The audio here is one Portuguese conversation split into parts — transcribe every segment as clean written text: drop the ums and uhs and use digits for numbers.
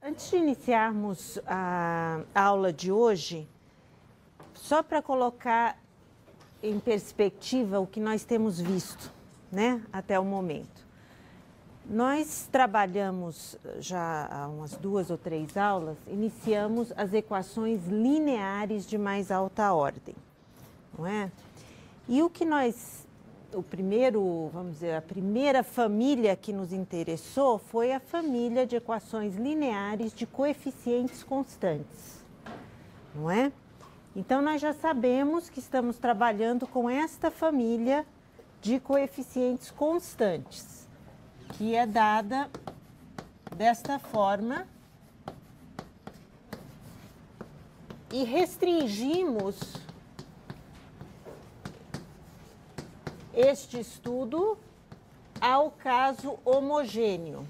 Antes de iniciarmos a aula de hoje, só para colocar em perspectiva o que nós temos visto, né, até o momento. Nós trabalhamos já há umas 2 ou 3 aulas, iniciamos as equações lineares de mais alta ordem, não é? E o que vamos dizer, a primeira família que nos interessou foi a família de equações lineares de coeficientes constantes, não é? Então, nós já sabemos que estamos trabalhando com esta família de coeficientes constantes, que é dada desta forma, e restringimos este estudo ao caso homogêneo.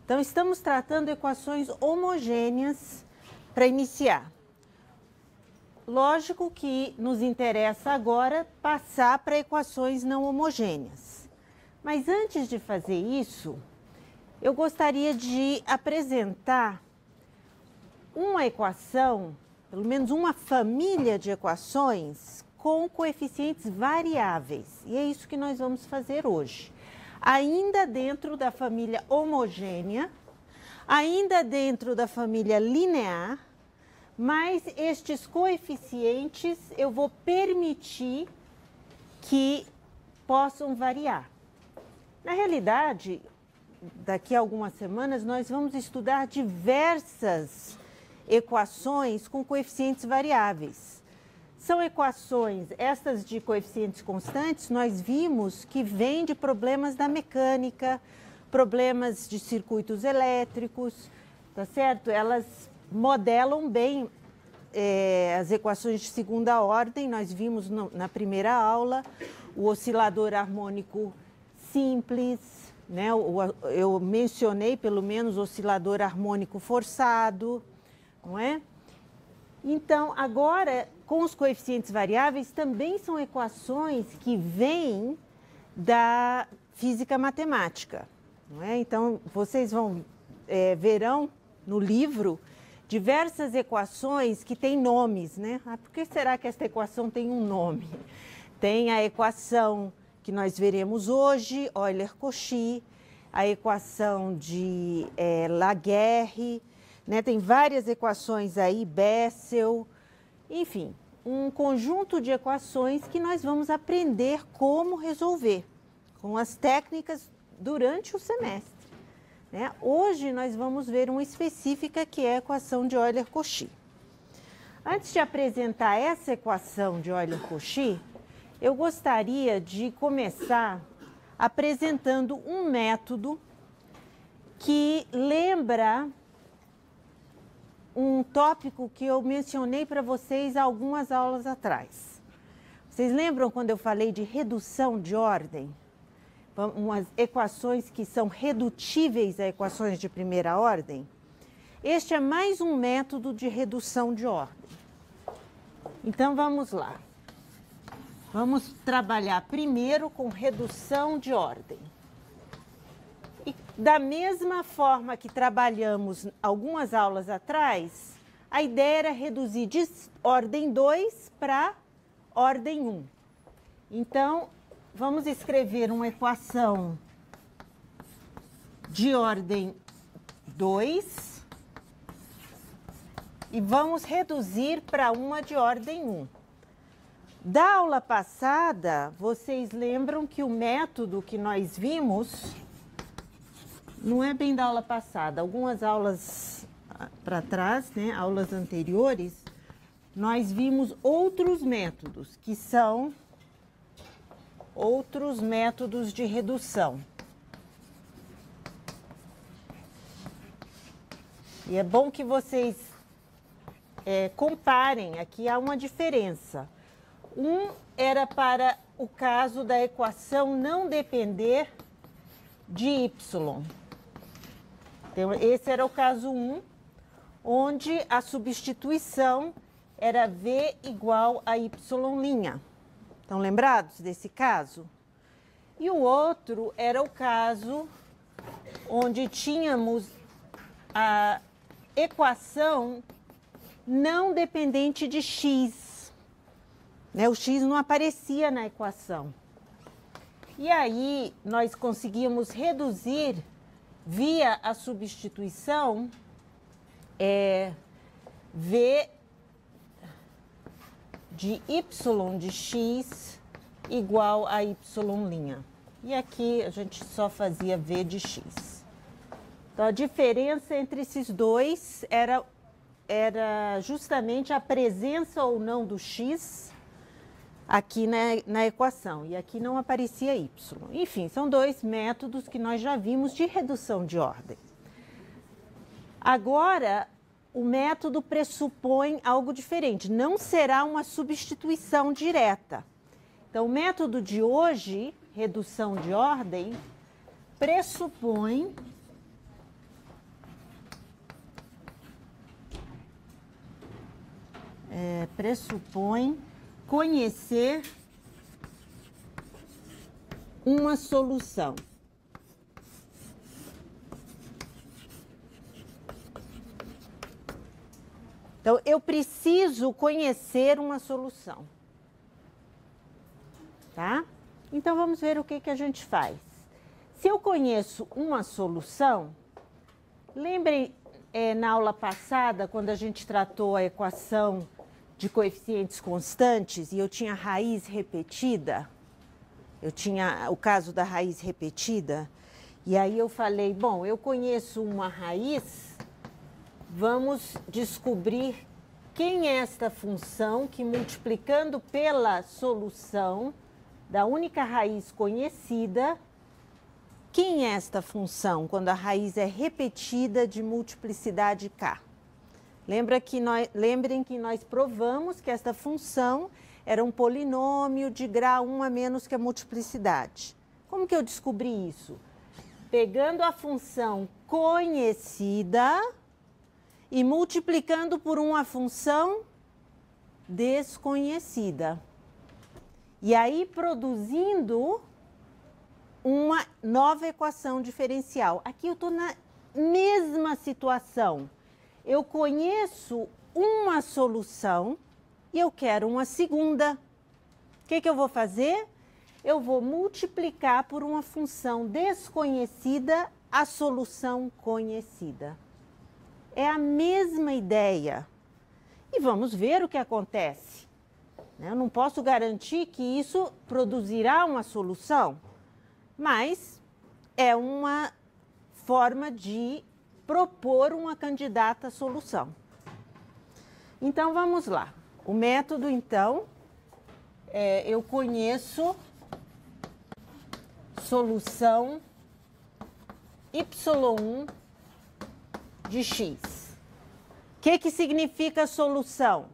Então, estamos tratando equações homogêneas para iniciar. Lógico que nos interessa agora passar para equações não homogêneas. Mas antes de fazer isso, eu gostaria de apresentar uma equação, pelo menos uma família de equações com coeficientes variáveis. E é isso que nós vamos fazer hoje. Ainda dentro da família homogênea, ainda dentro da família linear, mas estes coeficientes eu vou permitir que possam variar. Na realidade, daqui a algumas semanas, nós vamos estudar diversas equações com coeficientes variáveis. São equações, estas de coeficientes constantes, nós vimos que vêm de problemas da mecânica, problemas de circuitos elétricos, tá certo? Elas modelam bem as equações de segunda ordem. Nós vimos na primeira aula o oscilador harmônico simples, né? Eu mencionei pelo menos o oscilador harmônico forçado, não é? Então, agora, com os coeficientes variáveis, também são equações que vêm da física matemática, não é? Então, vocês verão no livro diversas equações que têm nomes, né? Ah, por que será que esta equação tem um nome? Tem a equação que nós veremos hoje, Euler-Cauchy, a equação de Laguerre, né? Tem várias equações aí, Bessel, enfim, um conjunto de equações que nós vamos aprender como resolver com as técnicas durante o semestre, né? Hoje nós vamos ver uma específica que é a equação de Euler-Cauchy. Antes de apresentar essa equação de Euler-Cauchy, eu gostaria de começar apresentando um método que lembra um tópico que eu mencionei para vocês há algumas aulas atrás. Vocês lembram quando eu falei de redução de ordem? Umas equações que são redutíveis a equações de primeira ordem? Este é mais um método de redução de ordem. Então, vamos lá. Vamos trabalhar primeiro com redução de ordem. E da mesma forma que trabalhamos algumas aulas atrás, a ideia era reduzir de ordem 2 para ordem 1. Então, vamos escrever uma equação de ordem 2 e vamos reduzir para uma de ordem 1. Da aula passada, vocês lembram que o método que nós vimos, não é bem da aula passada, algumas aulas para trás, né, aulas anteriores, nós vimos outros métodos, que são outros métodos de redução. E é bom que vocês comparem, aqui há uma diferença. Um era para o caso da equação não depender de y. Então, esse era o caso 1, onde a substituição era v igual a y'. Estão lembrados desse caso? E o outro era o caso onde tínhamos a equação não dependente de x, né? O x não aparecia na equação. E aí, nós conseguimos reduzir via a substituição v de y de x igual a y'. E aqui a gente só fazia v de x. Então, a diferença entre esses dois era justamente a presença ou não do x aqui na equação. E aqui não aparecia y. Enfim, são dois métodos que nós já vimos de redução de ordem. Agora, o método pressupõe algo diferente. Não será uma substituição direta. Então, o método de hoje, redução de ordem, pressupõe conhecer uma solução. Então, eu preciso conhecer uma solução. Tá? Então, vamos ver o que a gente faz. Se eu conheço uma solução, lembrem na aula passada, quando a gente tratou a equação de coeficientes constantes e eu tinha raiz repetida, eu tinha o caso da raiz repetida, e aí eu falei, bom, eu conheço uma raiz, vamos descobrir quem é esta função que, multiplicando pela solução da única raiz conhecida, quem é esta função quando a raiz é repetida de multiplicidade k? Lembrem que nós provamos que esta função era um polinômio de grau 1 a menos que a multiplicidade. Como que eu descobri isso? Pegando a função conhecida e multiplicando por uma função desconhecida. E aí produzindo uma nova equação diferencial. Aqui eu estou na mesma situação. Eu conheço uma solução e eu quero uma segunda. O que eu vou fazer? Eu vou multiplicar por uma função desconhecida a solução conhecida. É a mesma ideia. E vamos ver o que acontece. Eu não posso garantir que isso produzirá uma solução, mas é uma forma de propor uma candidata à solução. Então, vamos lá. O método, então, eu conheço solução y1 de x. O que significa solução?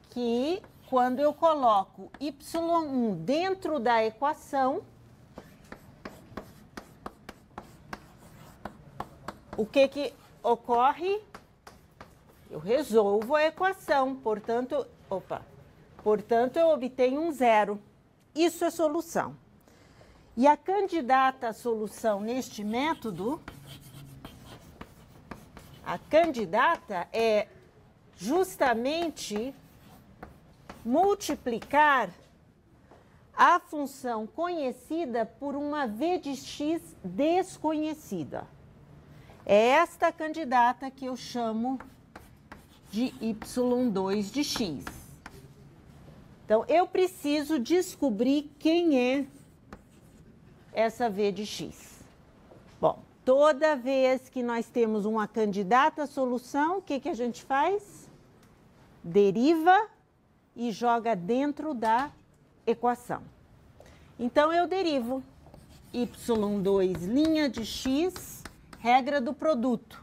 Que quando eu coloco y1 dentro da equação, o que ocorre? Eu resolvo a equação, portanto, eu obtenho um zero. Isso é solução. E a candidata à solução neste método, a candidata é justamente multiplicar a função conhecida por uma v de x desconhecida. É esta candidata que eu chamo de y2 de x. Então, eu preciso descobrir quem é essa v de x. Bom, toda vez que nós temos uma candidata à solução, o que a gente faz? Deriva e joga dentro da equação. Então, eu derivo y2' de x, regra do produto,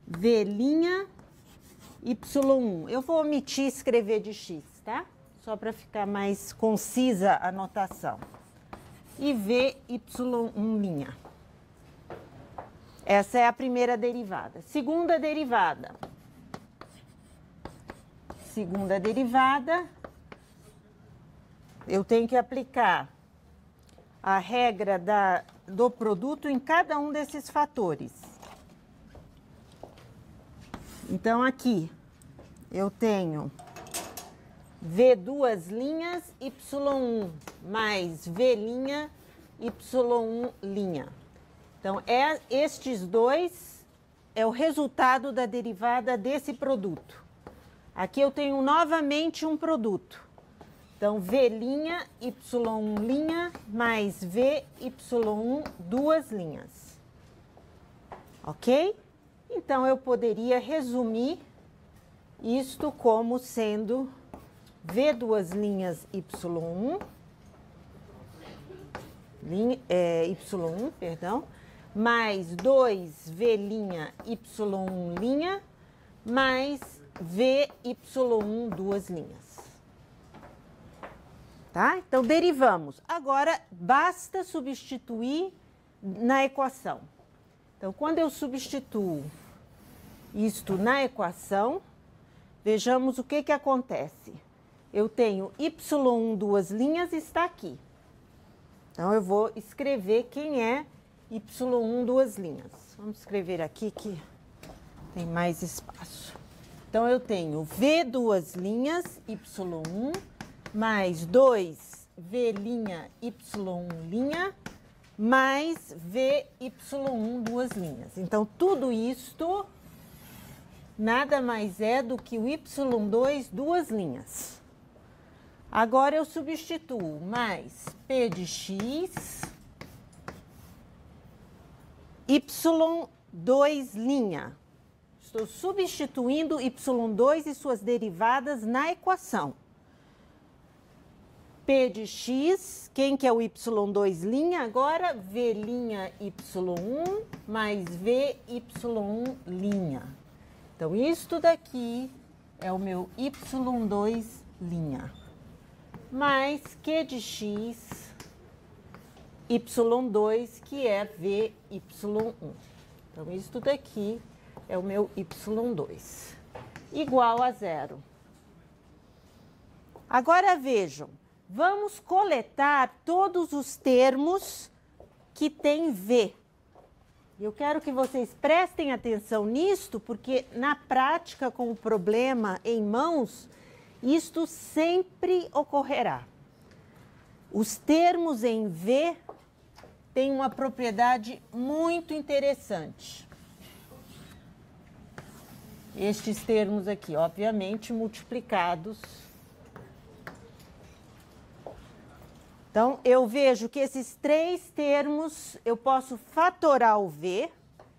v' y1. Eu vou omitir escrever de x, tá? Só para ficar mais concisa a notação. E v y1'. Essa é a primeira derivada. Segunda derivada. Segunda derivada, eu tenho que aplicar a regra do produto em cada um desses fatores. Então, aqui eu tenho V duas linhas, Y1 mais V', Y1'. Então, estes dois é o resultado da derivada desse produto. Aqui eu tenho novamente um produto. Então, V', Y1' mais V, Y1, duas linhas. Ok? Então, eu poderia resumir isto como sendo V duas linhas Y1, Y1, perdão, mais 2V', Y1', mais VY1, duas linhas. Tá? Então, derivamos. Agora, basta substituir na equação. Então, quando eu substituo isto na equação, vejamos o que acontece. Eu tenho Y1, duas linhas, está aqui. Então, eu vou escrever quem é Y1, duas linhas. Vamos escrever aqui que tem mais espaço. Então, eu tenho V duas linhas, Y1, mais 2V', Y1', mais VY1, duas linhas. Então, tudo isto nada mais é do que o Y2, duas linhas. Agora, eu substituo mais P de X, Y2'. Estou substituindo Y2 e suas derivadas na equação. P de X, quem que é o Y2'? Agora, V', Y1 mais VY1'. Então, isto daqui é o meu Y2'. Mais Q de X, Y2, que é VY1. Então, isto daqui é o meu Y2, igual a zero. Agora, vejam, vamos coletar todos os termos que tem V. Eu quero que vocês prestem atenção nisto, porque na prática, com o problema em mãos, isto sempre ocorrerá. Os termos em V têm uma propriedade muito interessante. Estes termos aqui, obviamente, multiplicados. Então, eu vejo que esses três termos, eu posso fatorar o V.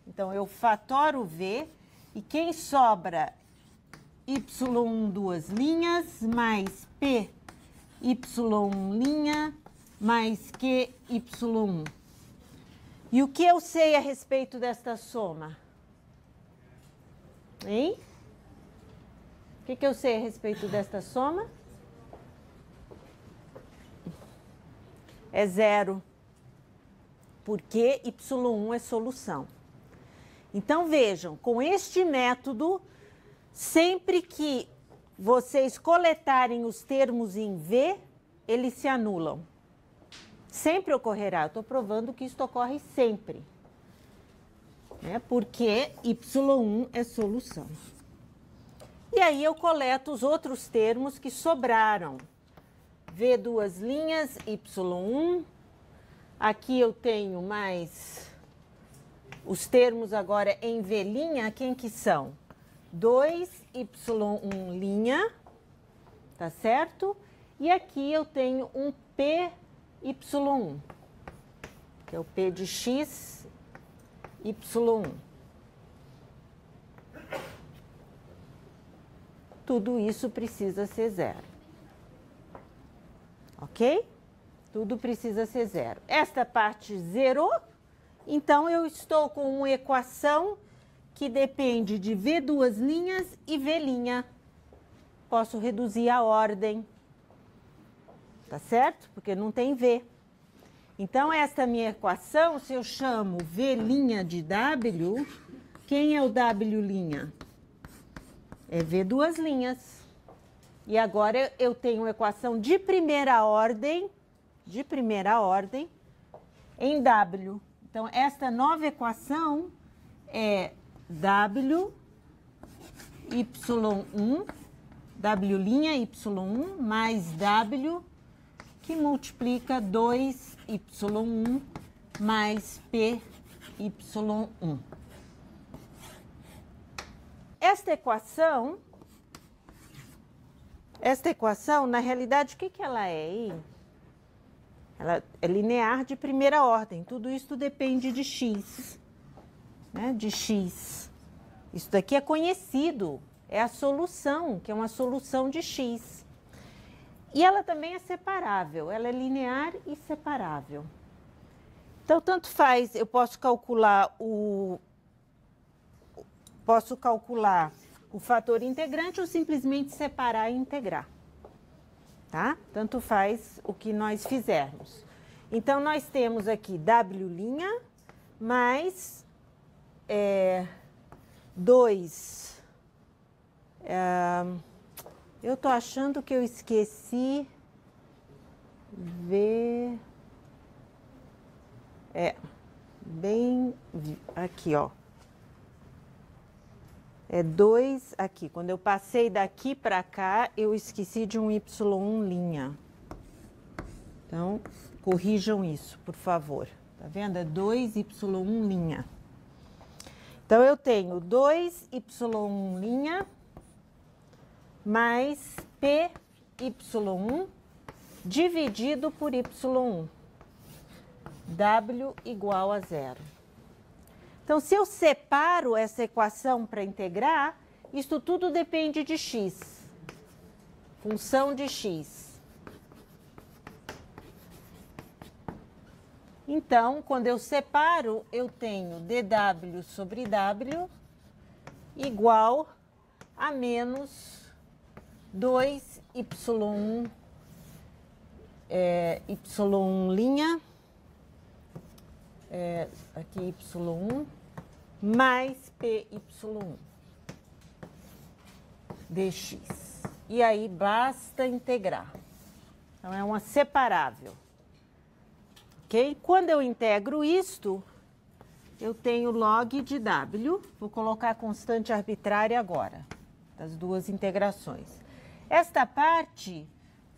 Então, eu fatoro o V. E quem sobra? Y1, duas linhas, mais P, Y1', mais Q, Y1. E o que eu sei a respeito desta soma? Hein? O que eu sei a respeito desta soma? É zero, porque Y1 é solução. Então, vejam, com este método, sempre que vocês coletarem os termos em V, eles se anulam. Sempre ocorrerá. Eu estou provando que isso ocorre sempre. Porque Y1 é solução. E aí eu coleto os outros termos que sobraram. V duas linhas, Y1. Aqui eu tenho mais os termos agora em V', quem que são? 2Y1', tá certo? E aqui eu tenho um PY1, que é o P de X, Y1. Tudo isso precisa ser zero. Ok? Tudo precisa ser zero. Esta parte zerou, então eu estou com uma equação que depende de V duas linhas e V'. Posso reduzir a ordem, tá certo? Porque não tem V. Então, esta minha equação, se eu chamo V' de W, quem é o W'? É V duas linhas. E agora eu tenho uma equação de primeira ordem em W. Então, esta nova equação é W y1, w' y1 mais w, que multiplica 2y1 mais py1. Esta equação, na realidade, o que ela é aí? Ela é linear de primeira ordem. Tudo isso depende de x, né? De x. Isso daqui é conhecido, é a solução, que é uma solução de x. E ela também é separável, ela é linear e separável. Então, tanto faz, eu posso calcular o fator integrante ou simplesmente separar e integrar, tá? Tanto faz o que nós fizermos. Então, nós temos aqui w' mais 2. Eu tô achando que eu esqueci V. Bem aqui, ó. É 2 aqui. Quando eu passei daqui para cá, eu esqueci de um y1'. Então, corrijam isso, por favor. Tá vendo? É 2y1'. Então, eu tenho 2y1' mais py1 dividido por y1. W igual a 0. Então, se eu separo essa equação para integrar, isso tudo depende de x. Função de x. Então, quando eu separo, eu tenho dw sobre w igual a menos 2y1 y1', aqui y1, mais py1 dx. E aí basta integrar. Então, é uma separável. Ok? Quando eu integro isto, eu tenho log de w. Vou colocar a constante arbitrária agora, das duas integrações. Esta parte,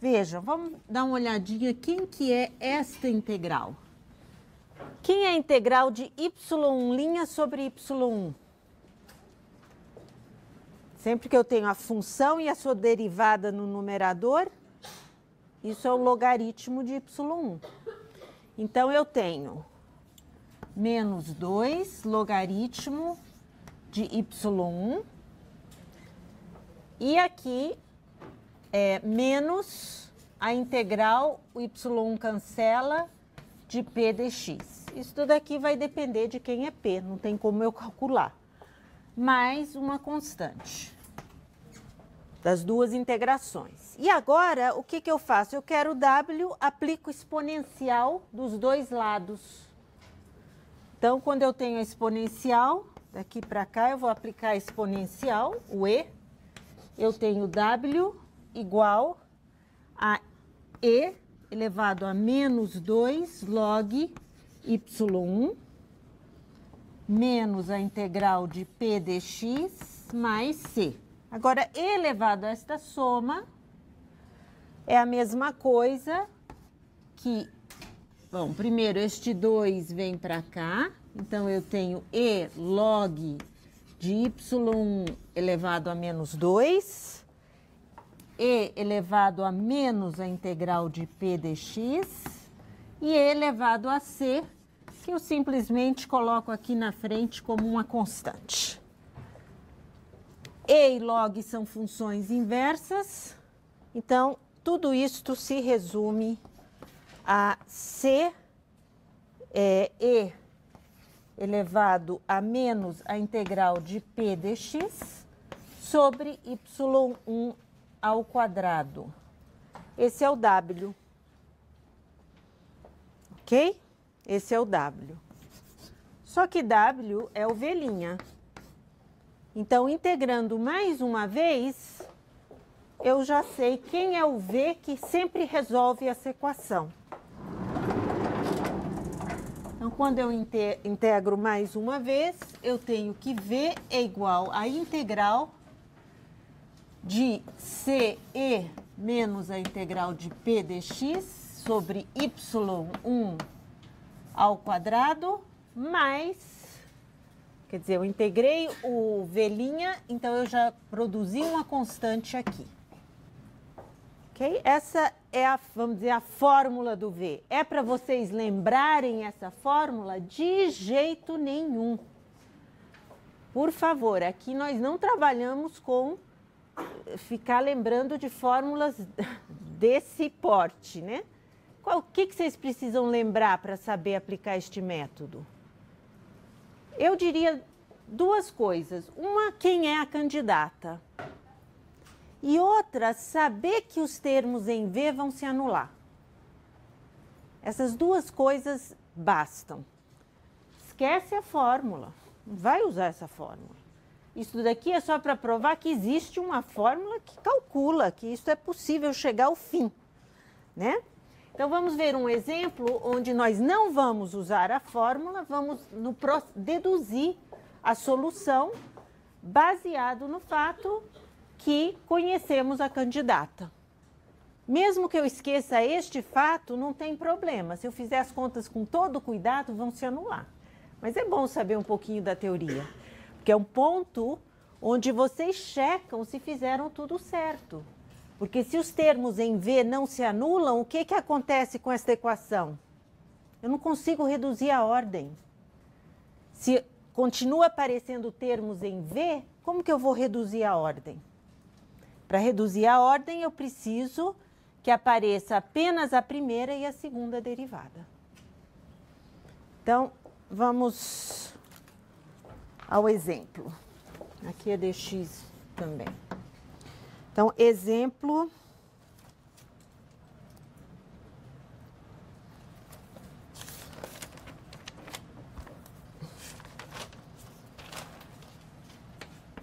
vejam, vamos dar uma olhadinha quem que é esta integral. Quem é a integral de y' sobre y1? Sempre que eu tenho a função e a sua derivada no numerador, isso é o logaritmo de y1. Então, eu tenho menos 2 logaritmo de y1. E aqui é menos a integral, o y1 cancela, de p dx. Isso tudo aqui vai depender de quem é p, não tem como eu calcular. Mais uma constante das duas integrações. E agora, o que eu faço? Eu quero w, aplico exponencial dos dois lados. Então, quando eu tenho a exponencial, daqui para cá eu vou aplicar a exponencial, o e. Eu tenho w igual a e elevado a menos 2 log y1 menos a integral de p dx mais c. Agora, e elevado a esta soma é a mesma coisa que... Bom, primeiro este 2 vem para cá, então eu tenho e log de y1 elevado a menos 2, e elevado a menos a integral de p dx, e e elevado a c, que eu simplesmente coloco aqui na frente como uma constante. E log são funções inversas, então tudo isto se resume a c e elevado a menos a integral de p dx sobre y1 ao quadrado. Esse é o w. Ok? Esse é o w. Só que w é o v'. Então, integrando mais uma vez, eu já sei quem é o v que sempre resolve essa equação. Então, quando eu integro mais uma vez, eu tenho que v é igual à integral de CE menos a integral de P dx sobre y1 ao quadrado mais, quer dizer, eu integrei o V', então eu já produzi uma constante aqui. Ok? Essa é a, vamos dizer, a fórmula do V. É para vocês lembrarem essa fórmula? De jeito nenhum. Por favor, aqui nós não trabalhamos com ficar lembrando de fórmulas desse porte, né? O que vocês precisam lembrar para saber aplicar este método? Eu diria duas coisas. Uma, quem é a candidata? E outra, saber que os termos em V vão se anular. Essas duas coisas bastam. Esquece a fórmula. Não vai usar essa fórmula. Isso daqui é só para provar que existe uma fórmula que calcula que isso é possível chegar ao fim, né? Então, vamos ver um exemplo onde nós não vamos usar a fórmula, vamos deduzir a solução baseado no fato que conhecemos a candidata. Mesmo que eu esqueça este fato, não tem problema. Se eu fizer as contas com todo cuidado, vão se anular. Mas é bom saber um pouquinho da teoria, porque é um ponto onde vocês checam se fizeram tudo certo. Porque se os termos em V não se anulam, o que acontece com esta equação? Eu não consigo reduzir a ordem. Se continua aparecendo termos em V, como que eu vou reduzir a ordem? Para reduzir a ordem, eu preciso que apareça apenas a primeira e a segunda derivada. Então, vamos ao exemplo. Aqui é dx também. Então, exemplo.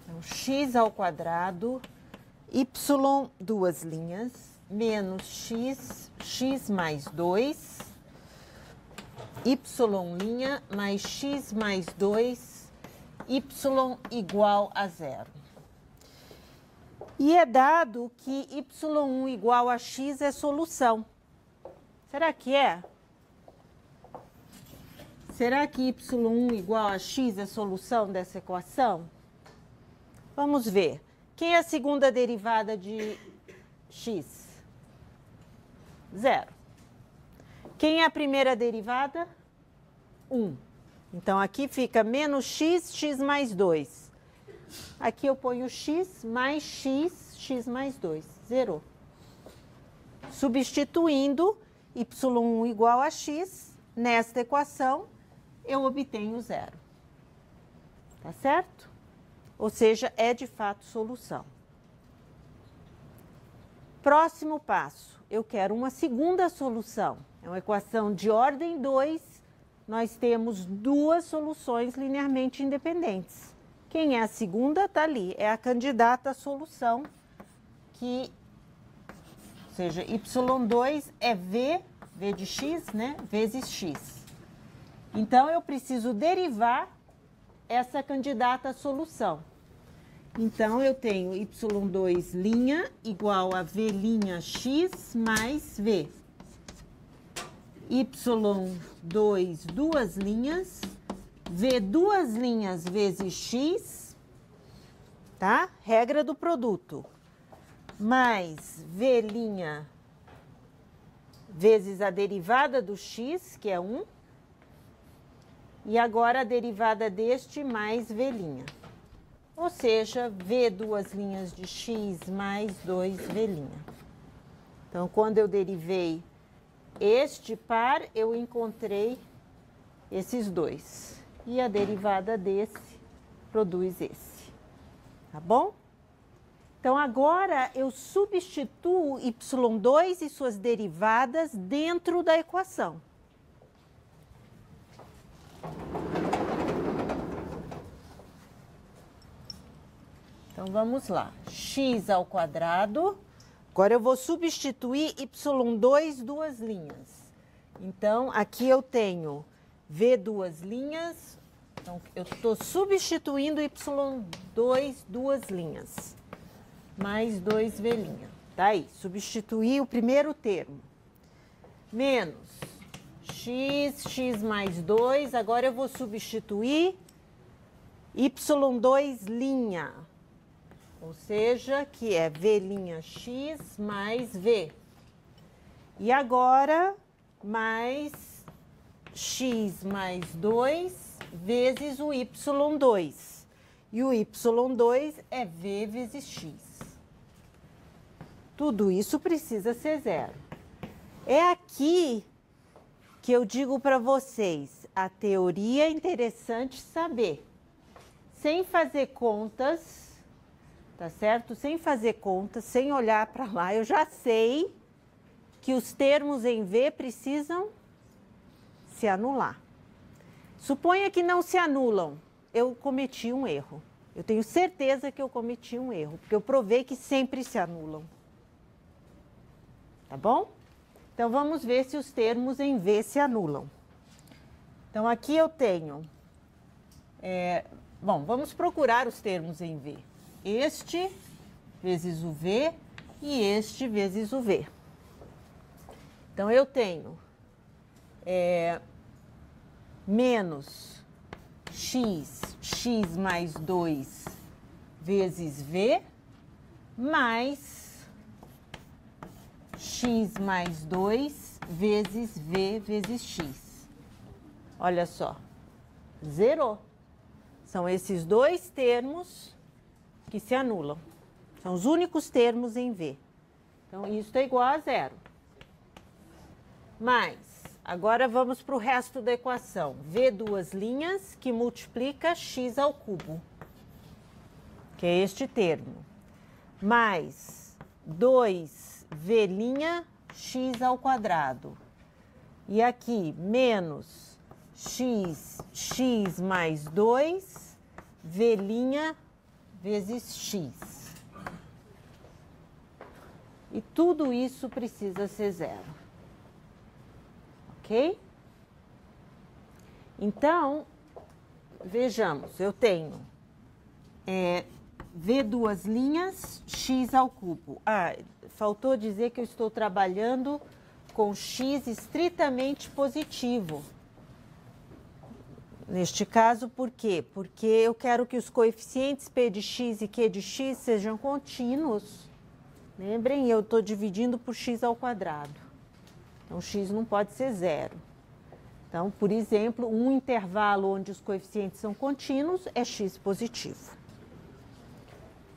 Então, x ao quadrado, y, duas linhas, menos x mais 2, y' mais x mais 2, y igual a 0. E é dado que y1 igual a x é solução. Será que é? Será que y1 igual a x é solução dessa equação? Vamos ver. Quem é a segunda derivada de x? 0. Quem é a primeira derivada? 1. Então, aqui fica menos x mais 2. Aqui eu ponho x mais 2. Zerou. Substituindo y1 igual a x, nesta equação, eu obtenho 0. Tá certo? Ou seja, é de fato solução. Próximo passo, eu quero uma segunda solução. É uma equação de ordem 2, nós temos duas soluções linearmente independentes. Quem é a segunda? Está ali, é a candidata à solução, que, ou seja, y2 é v de x, né, vezes x. Então, eu preciso derivar essa candidata à solução. Então, eu tenho y2' igual a v'x mais v. y2, duas linhas, v duas linhas vezes x, tá? Regra do produto. Mais v' vezes a derivada do x, que é 1. E agora a derivada deste mais v'. Ou seja, v duas linhas de x mais 2v'. Então, quando eu derivei este par, eu encontrei esses dois. E a derivada desse produz esse. Tá bom? Então, agora eu substituo y2 e suas derivadas dentro da equação. Então, vamos lá. X ao quadrado. Agora, eu vou substituir y2, duas linhas. Então, aqui eu tenho v duas linhas. Então, eu estou substituindo y2, duas linhas. mais 2v'. Tá aí, substituir o primeiro termo. Menos x mais 2, agora eu vou substituir y2', ou seja, que é v'x mais v. E agora, mais x mais 2 vezes o y2. E o y2 é v vezes x. Tudo isso precisa ser zero. É aqui que eu digo para vocês, a teoria é interessante saber. Sem fazer contas, tá certo? Sem fazer contas, sem olhar para lá, eu já sei que os termos em V precisam se anular. Suponha que não se anulam, eu cometi um erro. Eu tenho certeza que eu cometi um erro, porque eu provei que sempre se anulam. Tá bom? Então, vamos ver se os termos em V se anulam. Então, aqui eu tenho... bom, vamos procurar os termos em V. Este vezes o V e este vezes o V. Então, eu tenho menos x mais 2 vezes V, mais x mais 2 vezes V vezes x. Olha só, zerou. São esses dois termos que se anulam. São os únicos termos em V. Então, isso é igual a zero. Mas, agora vamos para o resto da equação. V duas linhas que multiplica x ao cubo, que é este termo. Mais 2v' x ao quadrado. E aqui, menos x mais 2, v' vezes x. E tudo isso precisa ser zero. Ok? Então, vejamos, eu tenho V duas linhas, x ao cubo. Ah, faltou dizer que eu estou trabalhando com x estritamente positivo. Neste caso, por quê? Porque eu quero que os coeficientes P de x e Q de x sejam contínuos. Lembrem, eu estou dividindo por x ao quadrado. Então, x não pode ser zero. Então, por exemplo, um intervalo onde os coeficientes são contínuos é x positivo.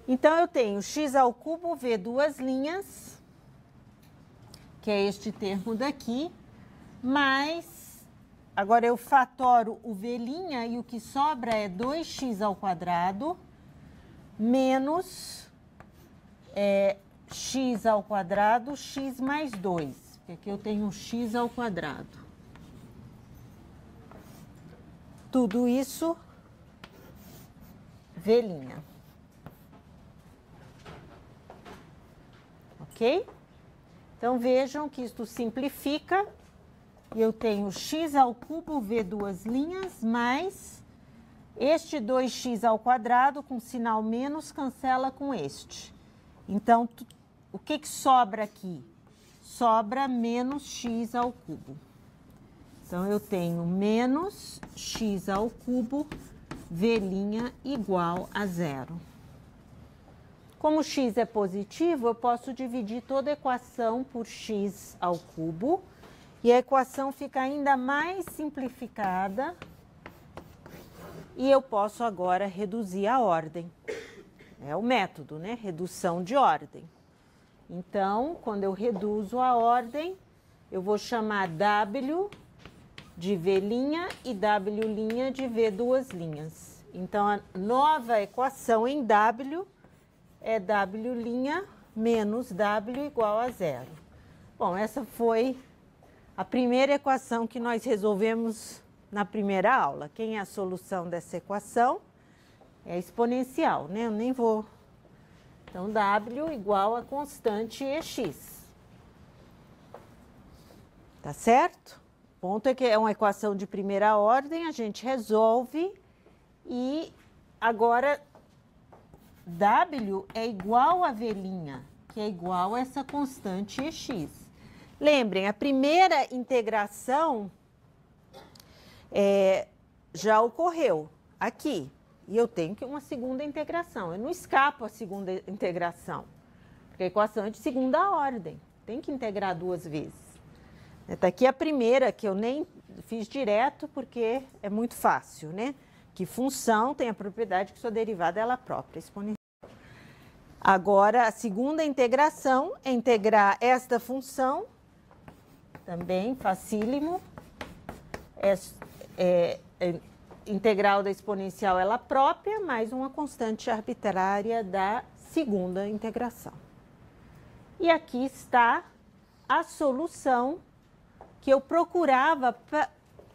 Então, eu tenho x ao cubo, V duas linhas, que é este termo daqui, mais, agora eu fatoro o V' e o que sobra é 2x ao quadrado, menos x ao quadrado, x mais 2. Aqui eu tenho x ao quadrado. Tudo isso, V'. Ok? Então, vejam que isto simplifica. E eu tenho x ao cubo, V duas linhas, mais este 2x ao quadrado com sinal menos cancela com este. Então, o que sobra aqui? Sobra menos x ao cubo. Então, eu tenho menos x ao cubo, V' igual a zero. Como x é positivo, eu posso dividir toda a equação por x ao cubo. E a equação fica ainda mais simplificada. E eu posso agora reduzir a ordem. É o método, né? Redução de ordem. Então, quando eu reduzo a ordem, eu vou chamar W de V' e W' de V duas linhas. Então, a nova equação em W é W' menos W igual a zero. Bom, essa foi a primeira equação que nós resolvemos na primeira aula. Quem é a solução dessa equação? É exponencial, né? Eu nem vou... Então, W igual a constante EX. Tá certo? O ponto é que é uma equação de primeira ordem, a gente resolve e agora W é igual a V', que é igual a essa constante EX. Lembrem, a primeira integração já ocorreu aqui. E eu tenho que uma segunda integração. Eu não escapo a segunda integração. Porque a equação é de segunda ordem. Tem que integrar duas vezes. Está aqui a primeira, que eu nem fiz direto, porque é muito fácil, né? Que função tem a propriedade que sua derivada é ela própria, exponencial. Agora, a segunda integração é integrar esta função, também facílimo, integral da exponencial ela própria, mais uma constante arbitrária da segunda integração. E aqui está a solução que eu procurava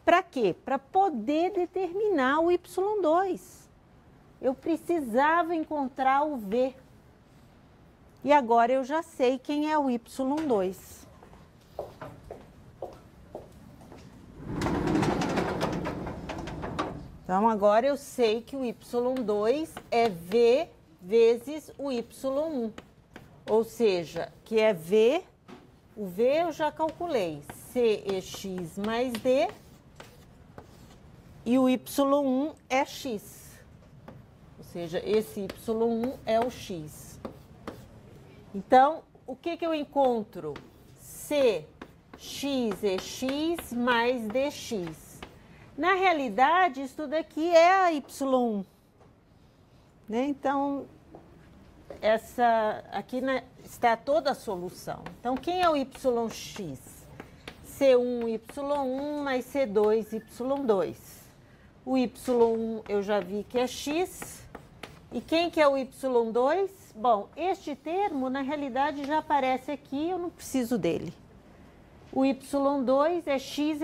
para quê? Para poder determinar o y2. Eu precisava encontrar o v. E agora eu já sei quem é o y2. Então, agora eu sei que o y2 é v vezes o y1. Ou seja, que é v, o v eu já calculei, CEX mais D, e o y1 é x. Ou seja, esse y1 é o x. Então, o que eu encontro? CXEX mais DX. Na realidade, isso daqui é a y1. Né? Então, aqui está toda a solução. Então, quem é o yx? C1y1 mais C2y2. O y1 eu já vi que é x. E quem que é o y2? Bom, este termo, na realidade, já aparece aqui, eu não preciso dele. O y2 é x.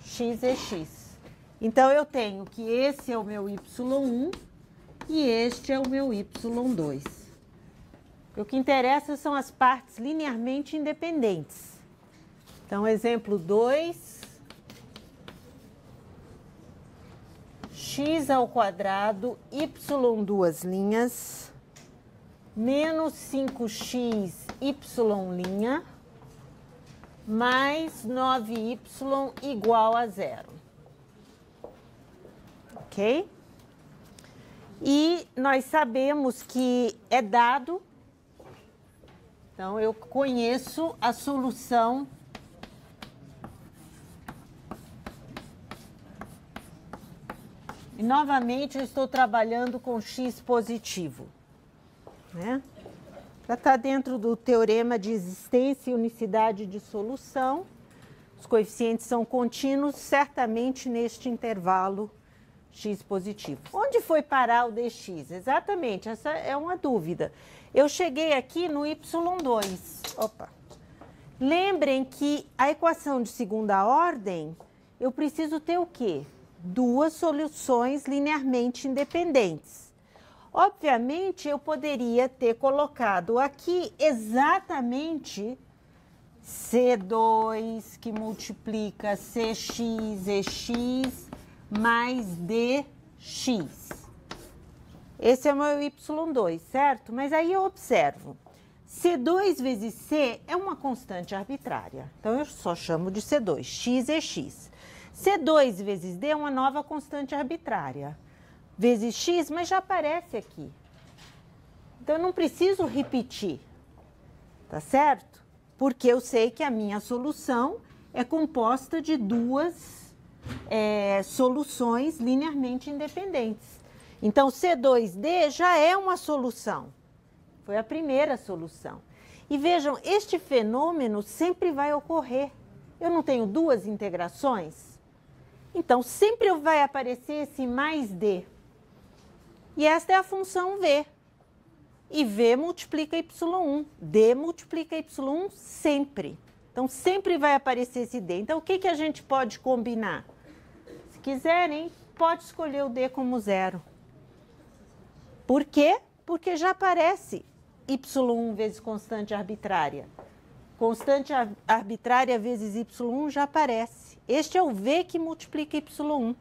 X é x. Então, eu tenho que esse é o meu y1 e este é o meu y2. O que interessa são as partes linearmente independentes. Então, exemplo 2, x ao quadrado, y duas linhas, menos 5x, y', mais 9y igual a zero. Ok? E nós sabemos que é dado, então eu conheço a solução e novamente eu estou trabalhando com x positivo, né? Já está dentro do teorema de existência e unicidade de solução. Os coeficientes são contínuos, certamente neste intervalo x positivo. Onde foi parar o dx? Exatamente, essa é uma dúvida. Eu cheguei aqui no y2. Opa! Lembrem que a equação de segunda ordem, eu preciso ter o quê? Duas soluções linearmente independentes. Obviamente, eu poderia ter colocado aqui exatamente C2 que multiplica CX, EX mais DX. Esse é o meu y2, certo? Mas aí eu observo, C2 vezes C é uma constante arbitrária. Então, eu só chamo de C2, x é x. C2 vezes D é uma nova constante arbitrária. Vezes x, mas já aparece aqui. Então, eu não preciso repetir, tá certo? Porque eu sei que a minha solução é composta de duas soluções linearmente independentes. Então, C2D já é uma solução. Foi a primeira solução. E vejam, este fenômeno sempre vai ocorrer. Eu não tenho duas integrações? Então, sempre vai aparecer esse mais D. E esta é a função V. E V multiplica Y1. D multiplica Y1 sempre. Então, sempre vai aparecer esse D. Então, o que a gente pode combinar? Se quiserem, pode escolher o D como zero. Por quê? Porque já aparece Y1 vezes constante arbitrária. Constante arbitrária vezes Y1 já aparece. Este é o V que multiplica Y1.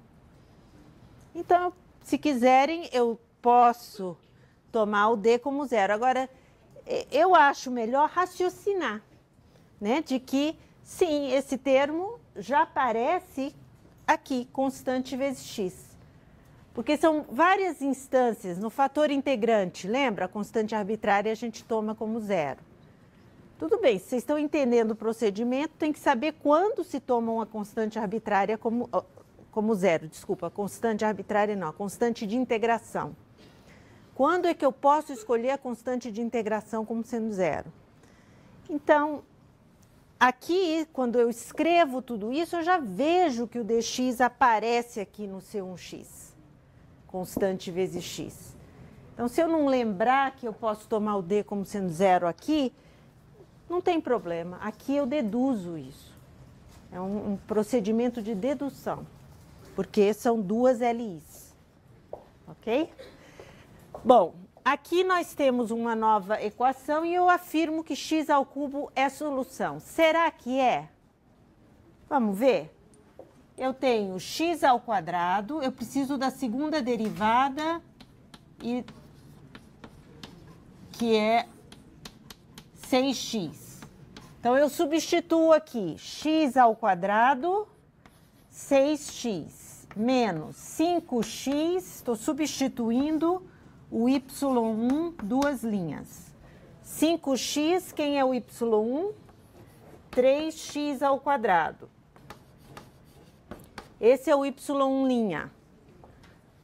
Então, eu Se quiserem, eu posso tomar o D como zero. Agora, eu acho melhor raciocinar, né? De que, sim, esse termo já aparece aqui, constante vezes x. Porque são várias instâncias no fator integrante. Lembra? A constante arbitrária a gente toma como zero. Tudo bem, se vocês estão entendendo o procedimento, tem que saber quando se toma uma constante arbitrária como zero. Desculpa, a constante arbitrária não, a constante de integração. Quando é que eu posso escolher a constante de integração como sendo zero? Então, aqui, quando eu escrevo tudo isso, eu já vejo que o dx aparece aqui no C1x, constante vezes x. Então, se eu não lembrar que eu posso tomar o d como sendo zero aqui, não tem problema. Aqui eu deduzo isso. É um procedimento de dedução, porque são duas LIs. Ok? Bom, aqui nós temos uma nova equação e eu afirmo que x ao cubo é solução. Será que é? Vamos ver? Eu tenho x ao quadrado, eu preciso da segunda derivada, que é 6x. Então, eu substituo aqui x ao quadrado, 6x, menos 5x, estou substituindo o y1, duas linhas. 5x, quem é o y1? 3x ao quadrado. Esse é o y1',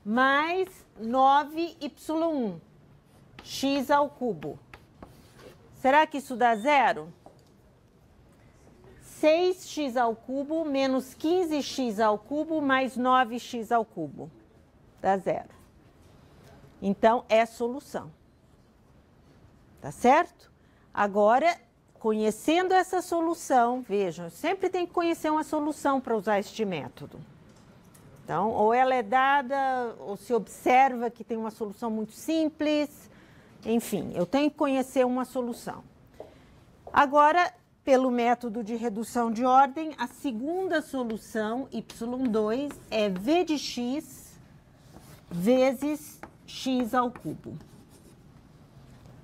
mais 9y1, x ao cubo. Será que isso dá zero? 6x ao cubo menos 15x ao cubo mais 9x ao cubo. Dá zero. Então, é solução. Tá certo? Agora, conhecendo essa solução, vejam, eu sempre tenho que conhecer uma solução para usar este método. Então, ou ela é dada, ou se observa que tem uma solução muito simples. Enfim, eu tenho que conhecer uma solução. Agora, pelo método de redução de ordem, a segunda solução, y2, é v de x vezes x ao cubo.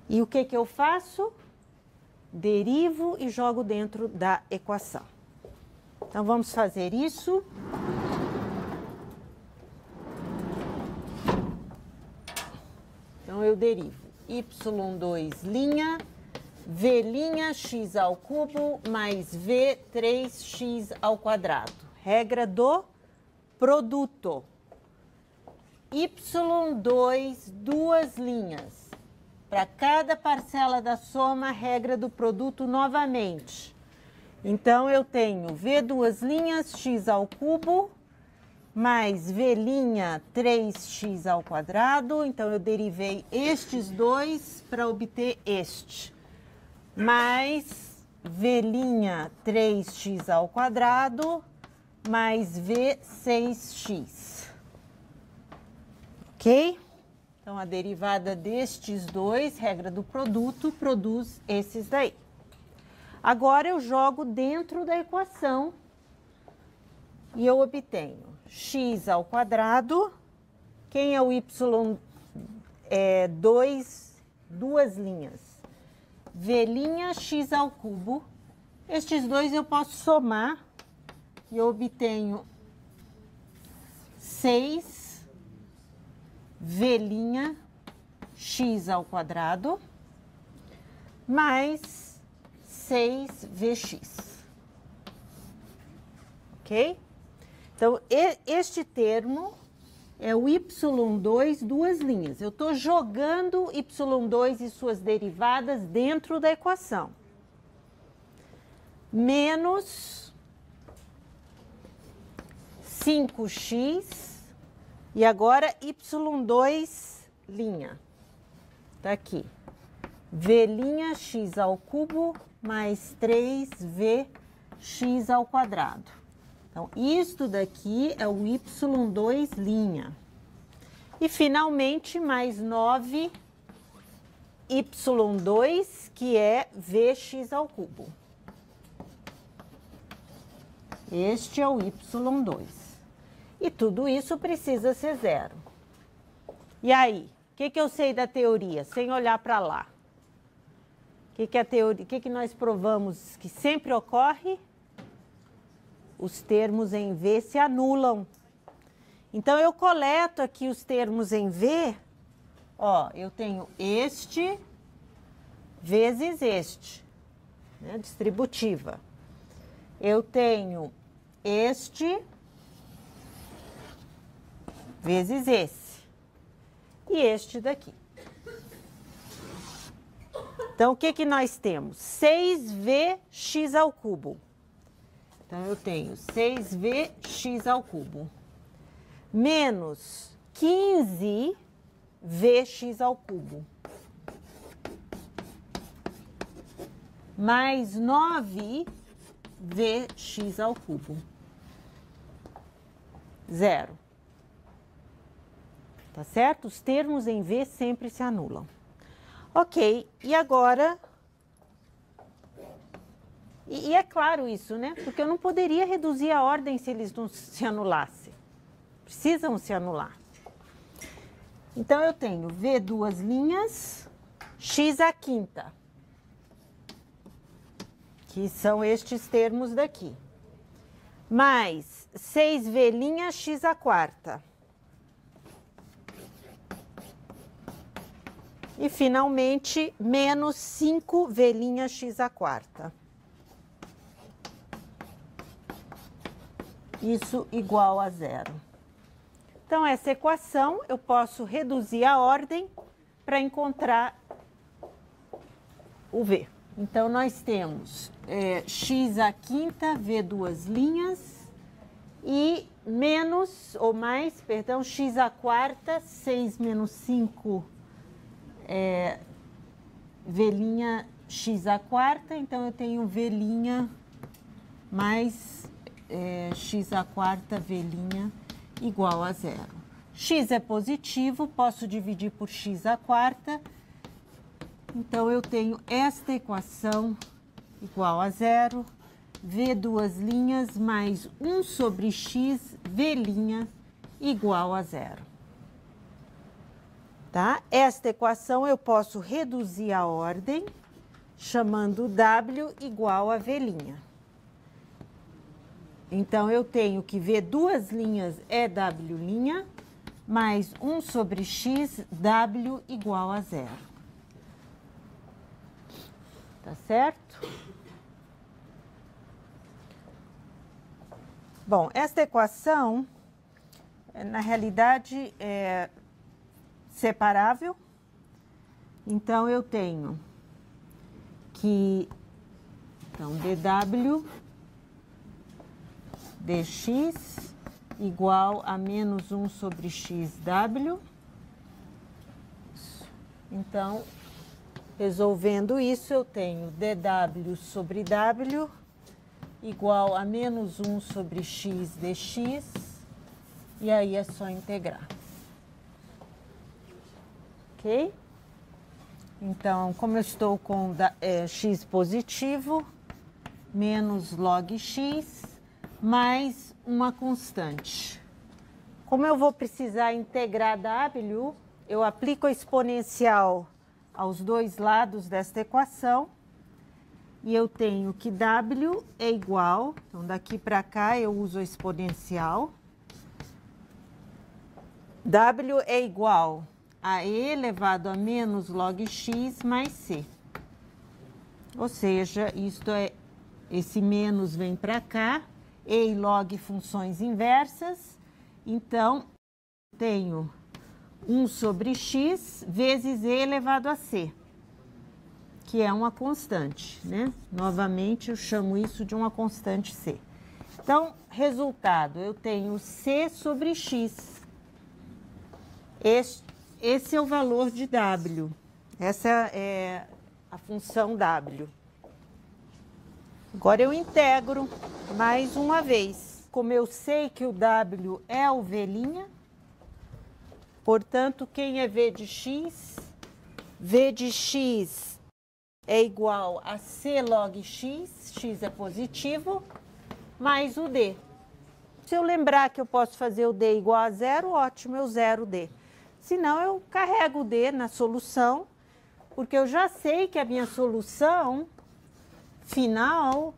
E o que eu faço? Derivo e jogo dentro da equação. Então, vamos fazer isso. Então, eu derivo y2', v' x ao cubo mais v 3x ao quadrado. Regra do produto. y2, duas linhas. Para cada parcela da soma, regra do produto novamente. Então, eu tenho v duas linhas, x ao cubo, mais v' 3x ao quadrado. Então, eu derivei estes dois para obter este. Mais v' 3x ao quadrado, mais v 6x. Ok? Então, a derivada destes dois, regra do produto, produz esses daí. Agora, eu jogo dentro da equação e eu obtenho x ao quadrado. Quem é o y? É duas linhas. V' x ao cubo. Estes dois eu posso somar e eu obtenho 6 v' x ao quadrado mais 6vx. Ok? Então, este termo é o y2, duas linhas. Eu estou jogando y2 e suas derivadas dentro da equação. Menos 5x. E agora, y2'. Tá aqui. V' x ao cubo mais 3vx ao quadrado. Então, isto daqui é o y2'. E, finalmente, mais 9y2, que é vx ao cubo. Este é o y2. E tudo isso precisa ser zero. E aí, o que eu sei da teoria, sem olhar para lá? O que nós provamos que sempre ocorre? Os termos em V se anulam. Então, eu coleto aqui os termos em V, ó, eu tenho este vezes este, né, distributiva. Eu tenho este vezes esse e este daqui. Então, o que nós temos? 6vx ao cubo. Então, eu tenho 6vx ao cubo menos 15vx ao cubo mais 9vx ao cubo. 0. Tá certo? Os termos em V sempre se anulam. Ok, e agora... E é claro isso, né? Porque eu não poderia reduzir a ordem se eles não se anulassem. Precisam se anular. Então, eu tenho V duas linhas, x à quinta. Que são estes termos daqui. Mais 6v' x à quarta. E, finalmente, menos 5v' x à quarta. Isso igual a 0. Então, essa equação, eu posso reduzir a ordem para encontrar o V. Então, nós temos x à quinta, v duas linhas, e menos, ou mais, perdão, x à quarta, 6 menos 5, v' x à quarta. Então, eu tenho v' mais x à quarta, v' igual a 0. X é positivo, posso dividir por x à quarta. Então, eu tenho esta equação igual a 0, v duas linhas mais 1 sobre x, v' igual a 0. Tá? Esta equação eu posso reduzir a ordem, chamando w igual a v'. Então, eu tenho que v duas linhas é w', mais 1 sobre x, w igual a 0. Tá certo? Bom, esta equação, na realidade, é separável. Então, eu tenho que, então, dw dx igual a menos 1 sobre xw. Então, resolvendo isso, eu tenho dw sobre w igual a menos 1 sobre x dx, e aí é só integrar. Ok? Então, como eu estou com x positivo, menos log x, mais uma constante. Como eu vou precisar integrar w, eu aplico a exponencial aos dois lados desta equação, e eu tenho que w é igual, então daqui para cá eu uso a exponencial, w é igual a e elevado a menos log x mais c. Ou seja, isto é, esse menos vem para cá, e e log funções inversas, então tenho 1 sobre x vezes e elevado a c, que é uma constante, né? Novamente, eu chamo isso de uma constante c. Então, resultado, eu tenho c sobre x. Esse é o valor de w. Essa é a função w. Agora, eu integro mais uma vez. Como eu sei que o w é o v', portanto, quem é v de x? V de x é igual a c log x, x é positivo, mais o d. Se eu lembrar que eu posso fazer o d igual a 0, ótimo, eu zero o d. Senão eu carrego o D na solução, porque eu já sei que a minha solução final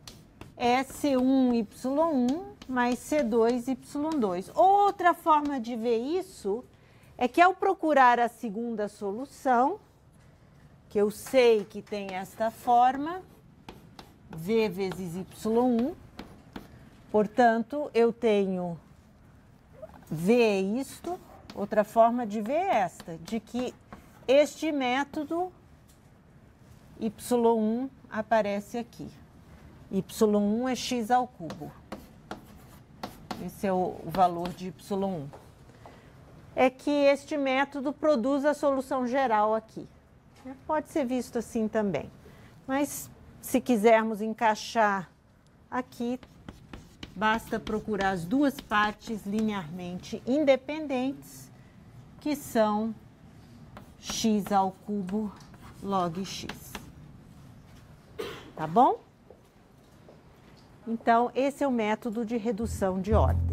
é C1Y1 mais C2Y2. Outra forma de ver isso é que ao procurar a segunda solução, que eu sei que tem esta forma, V vezes Y1, portanto, eu tenho V é isto, outra forma de ver é esta, de que este método Y1 aparece aqui. Y1 é x ao cubo. Esse é o valor de Y1. É que este método produz a solução geral aqui. Pode ser visto assim também. Mas se quisermos encaixar aqui, basta procurar as duas partes linearmente independentes, que são x ao cubo log x. Tá bom? Então, esse é o método de redução de ordem.